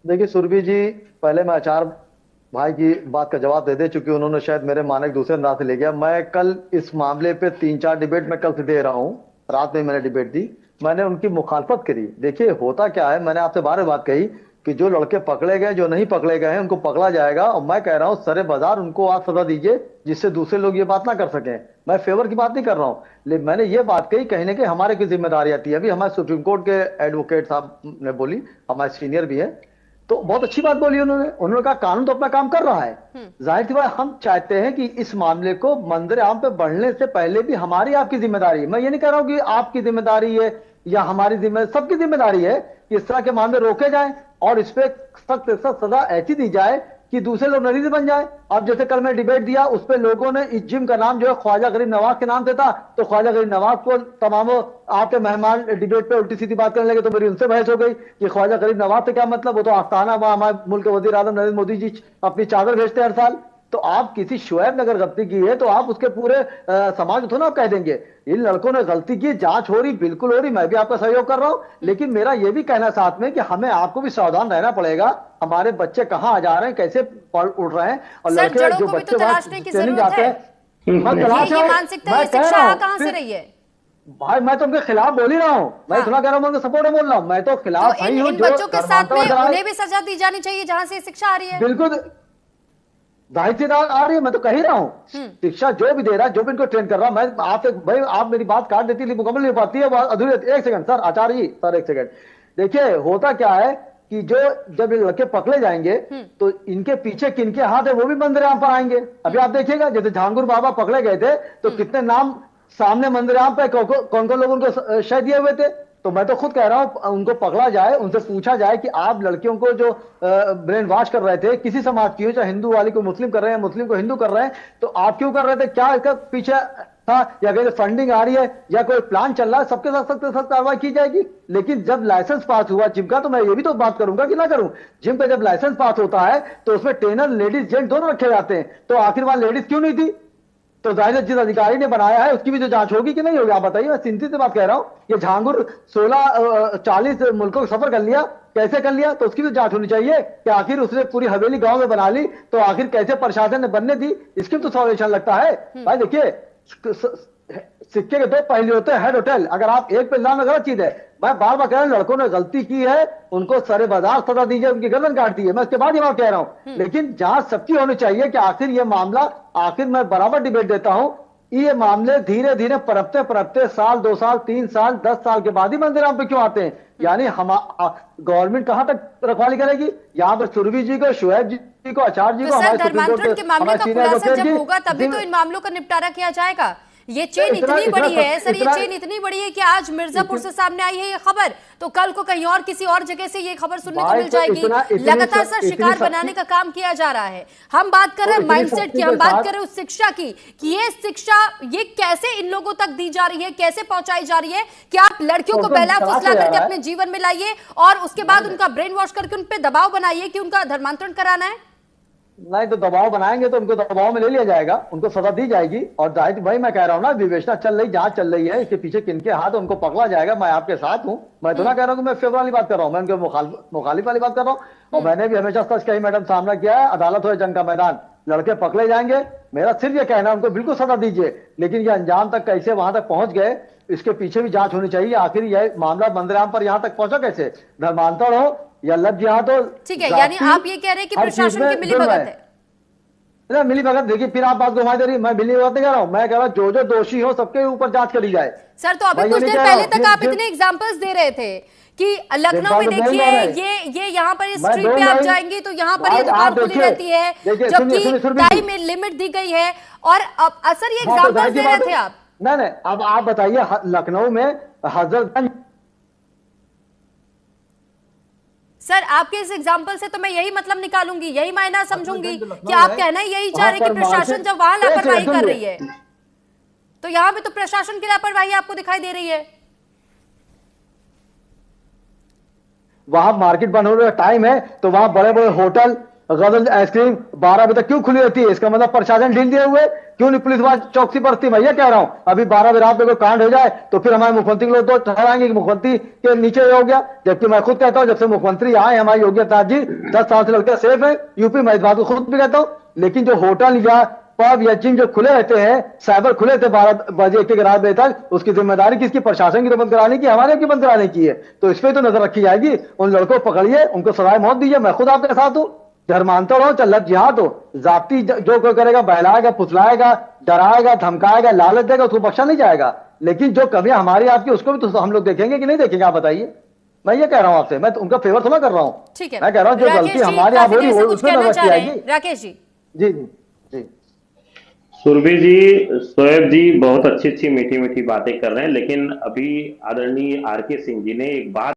देखिए सुरभि जी, पहले मैं आचार्य भाई की बात का जवाब दे चूंकि उन्होंने शायद मेरे माने के दूसरे अंदाज से ले गया। मैं कल इस मामले पे 3-4 डिबेट मैं कल से दे रहा हूँ। रात में मैंने डिबेट दी, मैंने उनकी मुखालफत करी। देखिए होता क्या है, मैंने आपसे बार बात कही कि जो लड़के पकड़े गए, जो नहीं पकड़े गए हैं, उनको पकड़ा जाएगा। और मैं कह रहा हूँ सरे बाजार उनको आप सजा दीजिए, जिससे दूसरे लोग ये बात ना कर सकें। मैं फेवर की बात नहीं कर रहा हूँ, लेकिन मैंने ये बात कही कहीं ना कहीं हमारे की जिम्मेदारी आती है। अभी हमारे सुप्रीम कोर्ट के एडवोकेट साहब ने बोली, हमारे सीनियर भी है, तो बहुत अच्छी बात बोली उन्होंने। उन्होंने कहा कानून तो अपना काम कर रहा है। हम्म। जाहिर सी बात, हम चाहते हैं कि इस मामले को मंदिर आम पे बढ़ने से पहले भी हमारी आपकी जिम्मेदारी है। मैं ये नहीं कह रहा हूं कि आपकी जिम्मेदारी है या हमारी जिम्मेदारी, सबकी जिम्मेदारी है कि इस तरह के मामले रोके जाएं और इस पे सख्त से सख्त सजा ऐसी दी जाए कि दूसरे लोग नतीजे बन जाए। अब जैसे कल मैं डिबेट दिया, उस पे लोगों ने इस जिम का नाम जो है ख्वाजा गरीब नवाज के नाम से था, तो ख्वाजा गरीब नवाज को तमाम आपके मेहमान डिबेट पे उल्टी सीधी बात करने लगे, तो मेरी उनसे बहस हो गई कि ख्वाजा गरीब नवाज से क्या मतलब, वो तो आस्थाना वहां हमारे मुल्क के वजीर आजम नरेंद्र मोदी जी अपनी चादर भेजते हैं हर साल। तो आप किसी शुएब ने अगर गलती की है तो आप उसके पूरे समाज को थोड़ा आप कह देंगे। इन लड़कों ने गलती की, जांच हो रही, बिल्कुल हो रही, मैं भी आपका सहयोग कर रहा हूं, लेकिन मेरा यह भी कहना साथ में कि हमें आपको भी सावधान रहना पड़ेगा। हमारे बच्चे कहाँ आ जा रहे हैं, कैसे पढ़ उड़ रहे हैं, और सर, लड़के जड़ों जो को भी तो बच्चे वहां तलाशने की ट्रेनिंग जरूरत जाते है। हैं, मैं ये तलाश ये है। मानसिकता, मैं ये कह रहा शिक्षा हूं कहाँ से फिर, रही है? भाई मैं तो उनके खिलाफ बोल ही रहा हूं, मैं हाँ, थोड़ा कह रहा हूं, मैं उनके सपोर्ट में बोल रहा हूं। मैं तो तो खिलाफ इन नहीं हूं इन जो बच्चों के साथ धर्मांतरण में कराए। उन्हें भी सजा दी जानी चाहिए जहां से शिक्षा आ रही है। बिल्कुल, जाहिर सी बात आ रही है, मैं तो कह ही रहा हूं। हम्म। शिक्षा जो भी दे रहा है, जो भी इनको ट्रेन कर रहा है, मैं आप भाई आप मेरी बात काट देती है, मुकम्मल नहीं हो पाती है वो अधूरी। एक सेकंड सर, आचार्य जी सर, एक सेकंड। देखिए होता क्या है कि जो जब ये लड़के पकड़े जाएंगे हम्म। तो इनके पीछे किनके हाथ है वो भी मंदिर आम पर आएंगे। अभी आप देखिएगा, जैसे झांगुर बाबा पकड़े गए थे तो हम्म। कितने नाम सामने मंदिर आम पे कौन कौन लोग उनको शह दिए हुए थे। तो मैं तो खुद कह रहा हूं उनको पकड़ा जाए, उनसे पूछा जाए कि आप लड़कियों को जो ब्रेन वॉश कर रहे थे, किसी समाज की हो, चाहे हिंदू वाली को मुस्लिम कर रहे हैं, मुस्लिम को हिंदू कर रहे हैं, तो आप क्यों कर रहे थे, क्या इसका पीछे था, या कहीं फंडिंग आ रही है या कोई प्लान चल रहा है, सबके साथ सख्त सख्त कार्रवाई की जाएगी। लेकिन जब लाइसेंस पास हुआ जिम का, तो मैं ये भी तो बात करूंगा कि ना करूं, जिम का जब लाइसेंस पास होता है तो उसमें ट्रेनर लेडीज जेंट दोनों रखे जाते हैं, तो आखिर वहां लेडीज क्यों नहीं थी? तो जाहिर है जिस अधिकारी ने बनाया है उसकी भी तो जांच होगी कि नहीं होगी। आप बताइए, मैं चिंतित से बात कह रहा हूं। ये झांगुर 40 मुल्कों का सफर कर लिया, कैसे कर लिया, तो उसकी भी जांच होनी चाहिए कि आखिर उसने पूरी हवेली गांव में बना ली, तो आखिर कैसे प्रशासन ने बनने दी, इसकी भी तो सॉल्यूशन लगता है। भाई देखिए, सिक्के के दो पहलू होते हैं, हेड और टेल। अगर आप एक पे इल्जाम में, गलत चीज है। मैं बार बार कह रहा हूं, लड़कों ने गलती की है, उनको सरे बाजार सजा दीजिए, उनकी गर्दन काट दी है, मैं उसके बाद ये बात कह रहा हूं। लेकिन जांच सबकी होनी चाहिए कि आखिर ये मामला, आखिर मैं बराबर डिबेट देता हूं, ये मामले धीरे धीरे परपते परपते साल, 2 साल, 3 साल, 10 साल के बाद ही मंदिर पे क्यों आते हैं? यानी हम गवर्नमेंट कहां तक रखवाली करेगी? यहाँ पर सुरभि जी को, शुएब जी को, आचार्य जी तो को, सर, हमारे सुप्रीम कोर्ट धर्मांतरण के के मामले हमारे का सीनियर खुलासा एडवोकेट जब जी होगा तभी तो इन मामलों का निपटारा किया जाएगा। ये चेन इतना इतनी इतना बड़ी है सर, ये इतना चेन इतनी बड़ी है कि आज मिर्जापुर से सामने आई है ये खबर, तो कल को कहीं और किसी और जगह से ये खबर सुनने को भाई मिल तो जाएगी। लगातार सर शिकार बनाने का काम किया जा रहा है। हम बात कर रहे हैं माइंडसेट की, हम बात कर रहे हैं उस शिक्षा की कि ये शिक्षा ये कैसे इन लोगों तक दी जा रही है, कैसे पहुंचाई जा रही है कि आप लड़कियों को बहला फुसला करके अपने जीवन में लाइए और उसके बाद उनका ब्रेन वॉश करके उन पर दबाव बनाइए कि उनका धर्मांतरण कराना है। नहीं तो दबाव बनाएंगे तो उनको दबाव में ले लिया जाएगा, उनको सजा दी जाएगी। और जाहिर भाई मैं कह रहा हूँ ना, विवेचना चल रही, जांच चल रही है, इसके पीछे किनके हाथ, उनको पकड़ा जाएगा। मैं आपके साथ हूँ, मैं तो ना कह रहा हूँ कि मैं फेवर वाली बात कर रहा हूँ, मैं उनके मुखालिफ वाली बात कर रहा हूँ। और मैंने भी हमेशा सच का ही मैडम सामना किया है, अदालत हो जंग का मैदान, लड़के पकड़े जाएंगे। मेरा सिर्फ ये कहना है उनको बिल्कुल सजा दीजिए, लेकिन ये अंजाम तक कैसे वहां तक पहुंच गए, इसके पीछे भी जांच होनी चाहिए। आखिर यह मामला मंदिराम पर यहां तक पहुंचा कैसे? धर्मांतरण हो या लव जिहाद हो, ठीक है, यानी आप ये कह रहे हैं कि हर चीज प्रशासन की में जुर्म मिलीभगत है। मिली भगत। देखिए फिर आप बात घुमा दे रही, मैं मिली भगत नहीं कह रहा हूं, मैं कह रहा हूं जो जो दोषी हो सबके ऊपर जांच करी जाए। सर, तो अभी मैं ये कुछ नहीं देर कह रहा पहले हूं तक आप जिन इतने एग्जांपल्स दे रहे थे कि लखनऊ में जिन देखिए, जिन ये यहाँ पर इस मैं स्ट्रीट बोल पे आप नहीं, जाएंगे तो यहाँ पर ये आज दुकान आप खुली देखिए, रहती है, देखिए सुनिए जबकि सुनिए सुरभि जी, टाइम में लिमिट दी गई है। और अब असर ये हाँ तो एग्जांपल्स जाहिर सी दे रहे बात थे है। आप। नहीं नहीं, अब आप बताइए, लखनऊ में हजरतगंज। सर, आपके इस एग्जाम्पल से तो मैं यही मतलब निकालूंगी, यही मायना समझूंगी हजरतगंज कि लखनऊ आप है, कहना ही यही चाह वहां रहे कि पर प्रशासन मार्केट, जब वहां एक लापरवाही सेकंड कर सुनिए, रही है तो यहाँ पे तो प्रशासन की लापरवाही आपको दिखाई दे रही है। वहां मार्केट बंद होने का टाइम है, तो वहां बड़े बड़े होटल गजल आइसक्रीम 12 बजे तक क्यों खुली रहती है? इसका मतलब प्रशासन ढील दिए हुए, क्यों नहीं पुलिस वहां चौकसी बरतती? मैं ये कह रहा हूं, अभी 12 बजे रात में कोई कांड हो जाए तो फिर हमारे मुख्यमंत्री लोग तो ठहराएंगे कि मुख्यमंत्री के नीचे ये हो गया, जबकि मैं खुद कहता हूं जब से मुख्यमंत्री आए हमारे योगी आदित्यनाथ जी 10 साल से लगता है सेफ है यूपी। मैं इस बात को खुद भी कहता हूं, लेकिन जो होटल या पब या जिम जो खुले रहते हैं, साइबर खुले थे 12 बजे 1 रात बजे तक, उसकी जिम्मेदारी किसकी? प्रशासन की तो बंद कराने की, हमारे की बंद कराने की है। तो इस पे तो नजर रखी जाएगी। उन लड़कों को पकड़िए, उनको सजाए मौत दीजिए। मैं खुद आपके साथ हूं, धर्मांतर हो चाहे लत जिहाद हो, जाति जो कोई करेगा, बहलाएगा, फुसलाएगा, डराएगा, धमकाएगा, लालच देगा, उसको बख्शा नहीं जाएगा। लेकिन जो कमियां हमारी आपकी, उसको भी तो हम लोग देखेंगे कि नहीं देखेंगे? आप बताइए। मैं ये कह रहा हूं आपसे, मैं तो उनका फेवर थोड़ा कर रहा हूं। ठीक है, मैं कह रहा हूं जो गलती हमारी आप हो रही है उसमें नजर रखी जाएगी। राकेश जी। जी जी जी। सुरभि जी, शोएब जी बहुत अच्छी अच्छी मीठी मीठी बातें कर रहे हैं, लेकिन अभी आदरणीय आर के सिंह जी ने एक बात